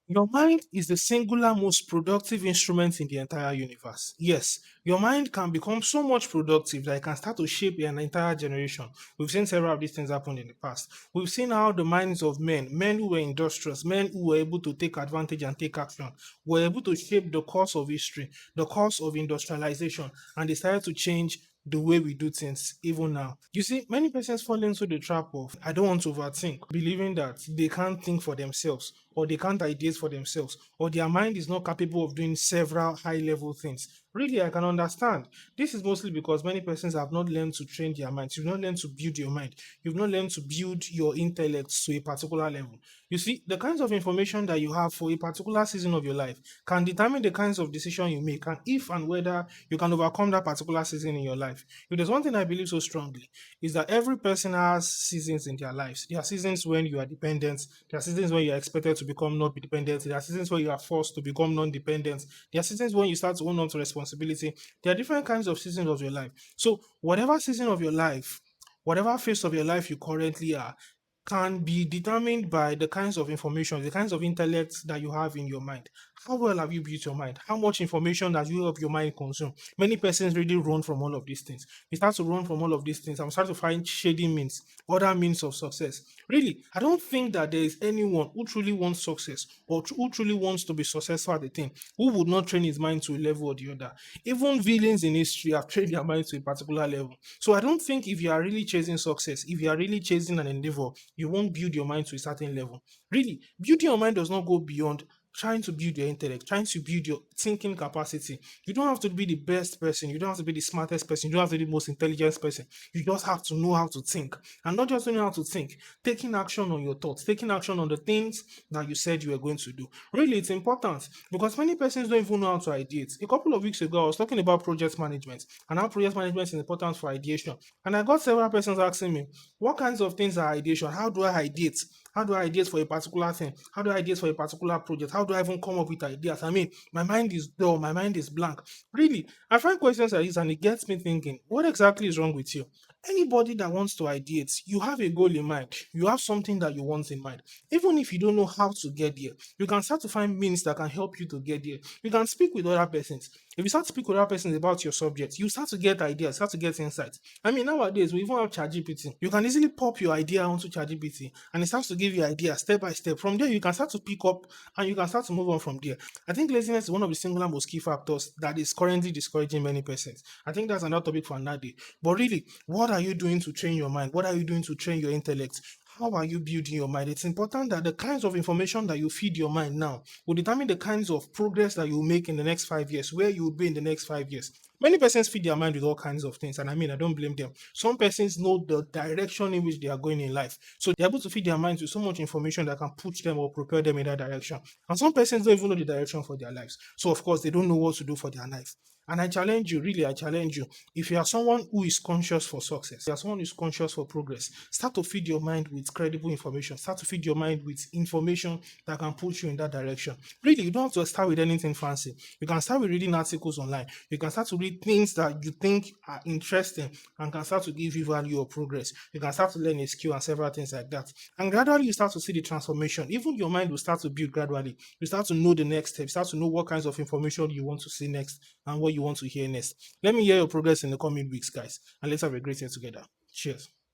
Your mind is the singular most productive instrument in the entire universe. Yes, your mind can become so much productive that it can start to shape an entire generation. We've seen several of these things happen in the past. We've seen how the minds of men who were industrious, men who were able to take advantage and take action, were able to shape the course of history, the course of industrialization, and they started to change the way we do things even now. You see, many persons fall into the trap of I don't want to overthink, believing that they can't think for themselves or they can't ideate for themselves or their mind is not capable of doing several high level things. Really, I can understand. This is mostly because many persons have not learned to train their minds. You've not learned to build your mind. You've not learned to build your intellect to a particular level. You see, the kinds of information that you have for a particular season of your life can determine the kinds of decision you make and if and whether you can overcome that particular season in your life. If there's one thing I believe so strongly, is that every person has seasons in their lives. There are seasons when you are dependent. There are seasons when you are expected to become not dependent. There are seasons where you are forced to become non-dependent. There are seasons when you start to own on to responsibility. There are different kinds of seasons of your life. So whatever season of your life, whatever phase of your life you currently are, can be determined by the kinds of information, the kinds of intellect that you have in your mind. How well have you built your mind? How much information that you of your mind consume? Many persons really run from all of these things. We start to run from all of these things and start to find shady means, other means of success. Really, I don't think that there is anyone who truly wants success or who truly wants to be successful at the thing who would not train his mind to a level or the other. Even villains in history have trained their mind to a particular level. So I don't think if you are really chasing success, if you are really chasing an endeavor, you won't build your mind to a certain level. Really, building your mind does not go beyond trying to build your intellect, trying to build your thinking capacity. You don't have to be the best person. You don't have to be the smartest person. You don't have to be the most intelligent person. You just have to know how to think. And not just knowing how to think, taking action on your thoughts, taking action on the things that you said you were going to do. Really, it's important because many persons don't even know how to ideate. A couple of weeks ago, I was talking about project management and how project management is important for ideation. And I got several persons asking me, what kinds of things are ideation? How do I ideate? How do I ideate for a particular thing? How do I ideate for a particular project? How do I even come up with ideas? I mean, my mind is dull, my mind is blank. Really, I find questions like this and it gets me thinking, what exactly is wrong with you? Anybody that wants to ideate, you have a goal in mind. You have something that you want in mind. Even if you don't know how to get there, you can start to find means that can help you to get there. You can speak with other persons. If you start to speak with other persons about your subject, you start to get ideas, start to get insights. I mean, nowadays we even have ChatGPT. You can easily pop your idea onto ChatGPT and it starts to give you ideas step by step. From there, you can start to pick up and you can start to move on from there. I think laziness is one of the singular most key factors that is currently discouraging many persons. I think that's another topic for another day. But really, what are you doing to train your mind? What are you doing to train your intellect? How are you building your mind? It's important that the kinds of information that you feed your mind now will determine the kinds of progress that you make in the next 5 years, where you will be in the next 5 years. Many persons feed their mind with all kinds of things, and I mean, I don't blame them. Some persons know the direction in which they are going in life, so they're able to feed their minds with so much information that can push them or propel them in that direction. And some persons don't even know the direction for their lives, so of course, they don't know what to do for their life. And I challenge you, really, I challenge you. If you are someone who is conscious for success, you are someone who is conscious for progress, start to feed your mind with credible information. Start to feed your mind with information that can push you in that direction. Really, you don't have to start with anything fancy. You can start with reading articles online. You can start to read things that you think are interesting and can start to give you value or progress. You can start to learn a skill and several things like that. And gradually, you start to see the transformation. Even your mind will start to build gradually. You start to know the next step. You start to know what kinds of information you want to see next and what you want to hear next. Let me hear your progress in the coming weeks, guys. And let's have a great day together. Cheers.